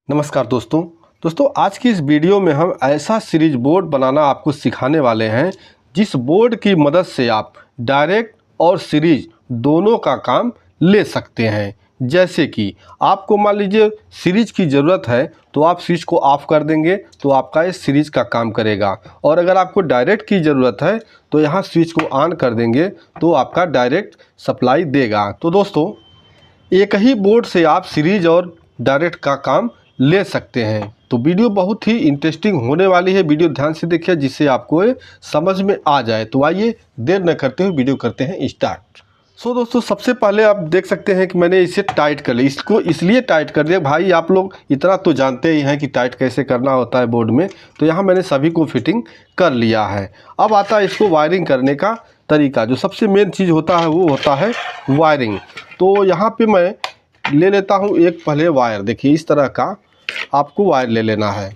नमस्कार दोस्तों आज की इस वीडियो में हम ऐसा सीरीज बोर्ड बनाना आपको सिखाने वाले हैं जिस बोर्ड की मदद से आप डायरेक्ट और सीरीज दोनों का काम ले सकते हैं। जैसे कि आपको मान लीजिए सीरीज की ज़रूरत है तो आप स्विच को ऑफ कर देंगे तो आपका ये सीरीज का काम करेगा, और अगर आपको डायरेक्ट की ज़रूरत है तो यहाँ स्विच को ऑन कर देंगे तो आपका डायरेक्ट सप्लाई देगा। तो दोस्तों एक ही बोर्ड से आप सीरीज और डायरेक्ट का काम ले सकते हैं। तो वीडियो बहुत ही इंटरेस्टिंग होने वाली है, वीडियो ध्यान से देखिए जिससे आपको ये समझ में आ जाए। तो आइए देर न करते हुए वीडियो करते हैं स्टार्ट। दोस्तों सबसे पहले आप देख सकते हैं कि मैंने इसे टाइट कर लिया। इसको इसलिए टाइट कर दिया भाई, आप लोग इतना तो जानते ही हैं कि टाइट कैसे करना होता है बोर्ड में। तो यहाँ मैंने सभी को फिटिंग कर लिया है। अब आता है इसको वायरिंग करने का तरीका। जो सबसे मेन चीज़ होता है वो होता है वायरिंग। तो यहाँ पे मैं ले लेता हूँ एक पहले वायर। देखिए इस तरह का आपको वायर ले लेना है,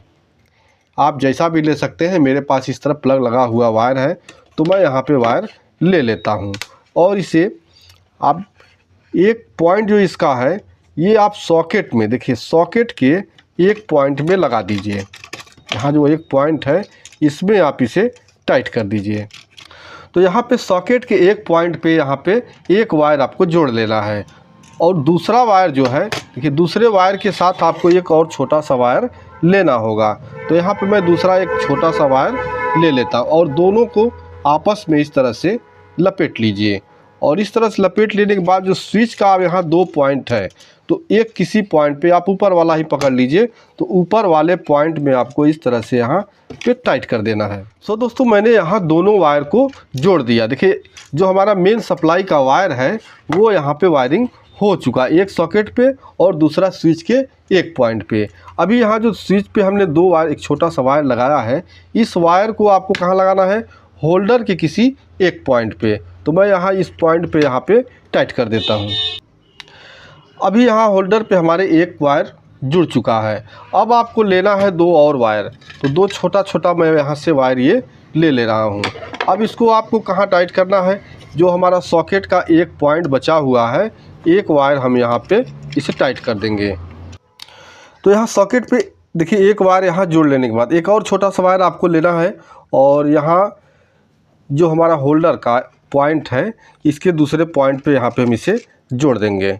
आप जैसा भी ले सकते हैं। मेरे पास इस तरह प्लग लगा हुआ वायर है तो मैं यहाँ पे वायर ले लेता हूँ, और इसे आप एक पॉइंट जो इसका है ये आप सॉकेट में, देखिए सॉकेट के एक पॉइंट में लगा दीजिए। यहाँ जो एक पॉइंट है इसमें आप इसे टाइट कर दीजिए। तो यहाँ पे सॉकेट के एक पॉइंट पे यहाँ पे एक वायर आपको जोड़ लेना है, और दूसरा वायर जो है देखिए दूसरे वायर के साथ आपको एक और छोटा सा वायर लेना होगा। तो यहाँ पे मैं दूसरा एक छोटा सा वायर ले लेता हूँ और दोनों को आपस में इस तरह से लपेट लीजिए। और इस तरह से लपेट लेने के बाद जो स्विच का अब यहाँ दो पॉइंट है तो एक किसी पॉइंट पे आप ऊपर वाला ही पकड़ लीजिए, तो ऊपर वाले पॉइंट में आपको इस तरह से यहाँ पे टाइट कर देना है। दोस्तों मैंने यहाँ दोनों वायर को जोड़ दिया। देखिए जो हमारा मेन सप्लाई का वायर है वो यहाँ पे वायरिंग हो चुका, एक सॉकेट पे और दूसरा स्विच के एक पॉइंट पे। अभी यहाँ जो स्विच पे हमने दो वायर, एक छोटा सा वायर लगाया है, इस वायर को आपको कहाँ लगाना है, होल्डर के किसी एक पॉइंट पे। तो मैं यहाँ इस पॉइंट पे यहाँ पे टाइट कर देता हूँ। अभी यहाँ होल्डर पे हमारे एक वायर जुड़ चुका है। अब आपको लेना है दो और वायर, तो दो छोटा छोटा मैं यहाँ से वायर ये ले रहा हूँ। अब इसको आपको कहाँ टाइट करना है, जो हमारा सॉकेट का एक पॉइंट बचा हुआ है एक वायर हम यहाँ पे इसे टाइट कर देंगे। तो यहाँ सॉकेट पे देखिए एक वायर यहाँ जोड़ लेने के बाद एक और छोटा सा वायर आपको लेना है, और यहाँ जो हमारा होल्डर का पॉइंट है इसके दूसरे पॉइंट पे यहाँ पे हम इसे जोड़ देंगे।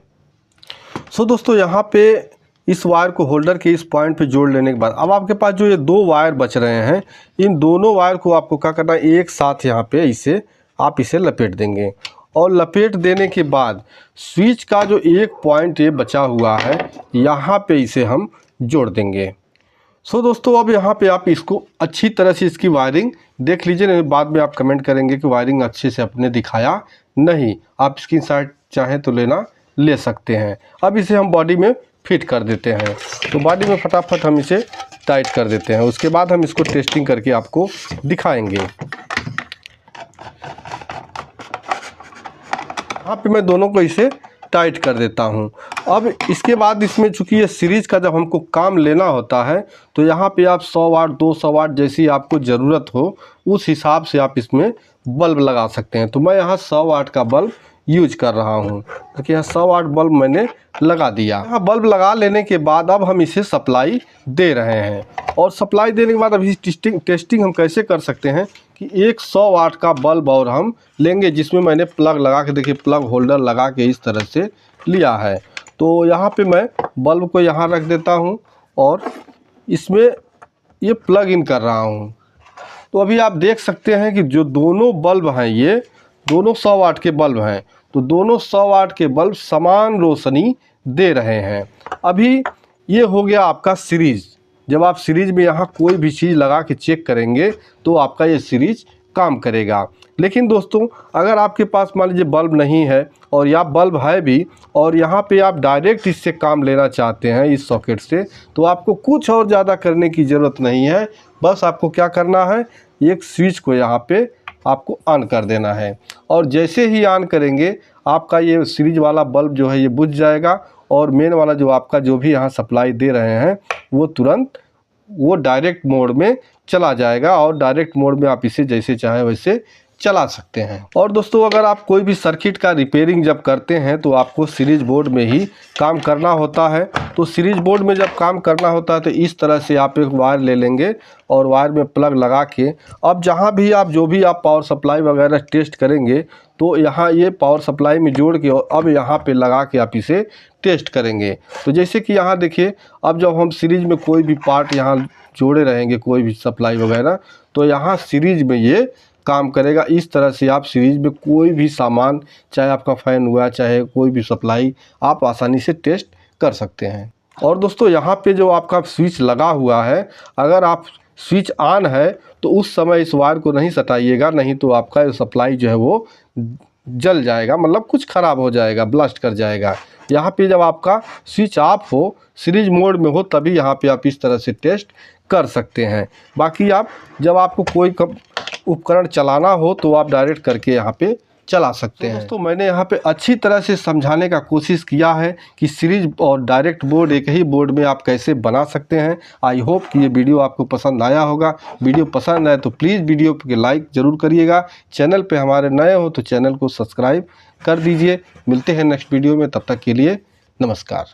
दोस्तों यहाँ पे इस वायर को होल्डर के इस पॉइंट पे जोड़ लेने के बाद अब आपके पास जो ये दो वायर बच रहे हैं, इन दोनों वायर को आपको क्या करना है, एक साथ यहाँ पे आप इसे लपेट देंगे। और लपेट देने के बाद स्विच का जो एक पॉइंट ये बचा हुआ है यहाँ पे इसे हम जोड़ देंगे। दोस्तों अब यहाँ पे आप इसको अच्छी तरह से इसकी वायरिंग देख लीजिए, नहीं बाद में आप कमेंट करेंगे कि वायरिंग अच्छे से अपने दिखाया नहीं। आप स्क्रीनशॉट चाहें तो ले सकते हैं। अब इसे हम बॉडी में फिट कर देते हैं। तो बॉडी में फटाफट हम इसे टाइट कर देते हैं, उसके बाद हम इसको टेस्टिंग करके आपको दिखाएंगे। यहाँ पे मैं दोनों को इसे टाइट कर देता हूँ। अब इसके बाद इसमें चूँकि ये सीरीज़ का जब हमको काम लेना होता है तो यहाँ पे आप 100 वाट 200 वाट जैसी आपको ज़रूरत हो उस हिसाब से आप इसमें बल्ब लगा सकते हैं। तो मैं यहाँ 100 वाट का बल्ब यूज कर रहा हूँ। देखिए यहाँ 100 वाट बल्ब मैंने लगा दिया। यहाँ बल्ब लगा लेने के बाद अब हम इसे सप्लाई दे रहे हैं, और सप्लाई देने के बाद अभी टेस्टिंग हम कैसे कर सकते हैं कि एक 100 वाट का बल्ब और हम लेंगे, जिसमें मैंने प्लग लगा के, देखिए प्लग होल्डर लगा के इस तरह से लिया है। तो यहाँ पे मैं बल्ब को यहाँ रख देता हूँ और इसमें ये प्लग इन कर रहा हूँ। तो अभी आप देख सकते हैं कि जो दोनों बल्ब हैं ये दोनों 100 वाट के बल्ब हैं, तो दोनों 100 वाट के बल्ब समान रोशनी दे रहे हैं। अभी ये हो गया आपका सीरीज। जब आप सीरीज में यहाँ कोई भी चीज़ लगा के चेक करेंगे तो आपका ये सीरीज काम करेगा। लेकिन दोस्तों अगर आपके पास मान लीजिए बल्ब नहीं है, और या बल्ब है भी और यहाँ पे आप डायरेक्ट इससे काम लेना चाहते हैं इस सॉकेट से, तो आपको कुछ और ज़्यादा करने की ज़रूरत नहीं है। बस आपको क्या करना है, एक स्विच को यहाँ पे आपको ऑन कर देना है, और जैसे ही ऑन करेंगे आपका ये सीरीज वाला बल्ब जो है ये बुझ जाएगा, और मेन वाला जो आपका जो भी यहाँ सप्लाई दे रहे हैं वो तुरंत वो डायरेक्ट मोड में चला जाएगा, और डायरेक्ट मोड में आप इसे जैसे चाहे वैसे चला सकते हैं। और दोस्तों अगर आप कोई भी सर्किट का रिपेयरिंग जब करते हैं तो आपको सीरीज बोर्ड में ही काम करना होता है। तो सीरीज बोर्ड में जब काम करना होता है तो इस तरह से आप एक वायर ले लेंगे और वायर में प्लग लगा के अब जहाँ भी आप जो भी आप पावर सप्लाई वगैरह टेस्ट करेंगे तो यहाँ ये पावर सप्लाई में जोड़ के और अब यहाँ पे लगा के आप इसे टेस्ट करेंगे। तो जैसे कि यहाँ देखिए, अब जब हम सीरीज में कोई भी पार्ट यहाँ जोड़े रहेंगे कोई भी सप्लाई वगैरह तो यहाँ सीरीज में ये काम करेगा। इस तरह से आप सीरीज में कोई भी सामान, चाहे आपका फ़ैन हुआ चाहे कोई भी सप्लाई, आप आसानी से टेस्ट कर सकते हैं। और दोस्तों यहाँ पे जो आपका स्विच लगा हुआ है, अगर आप स्विच ऑन है तो उस समय इस वायर को नहीं सटाइएगा, नहीं तो आपका सप्लाई जो है वो जल जाएगा, मतलब कुछ ख़राब हो जाएगा, ब्लास्ट कर जाएगा। यहाँ पे जब आपका स्विच ऑफ हो, सीरीज मोड में हो, तभी यहाँ पे आप इस तरह से टेस्ट कर सकते हैं। बाकी आप जब आपको कोई उपकरण चलाना हो तो आप डायरेक्ट करके यहाँ पे चला सकते हैं। दोस्तों मैंने यहाँ पे अच्छी तरह से समझाने का कोशिश किया है कि सीरीज और डायरेक्ट बोर्ड एक ही बोर्ड में आप कैसे बना सकते हैं। आई होप कि ये वीडियो आपको पसंद आया होगा। वीडियो पसंद आए तो प्लीज़ वीडियो को लाइक ज़रूर करिएगा। चैनल पे हमारे नए हो तो चैनल को सब्सक्राइब कर दीजिए। मिलते हैं नेक्स्ट वीडियो में, तब तक के लिए नमस्कार।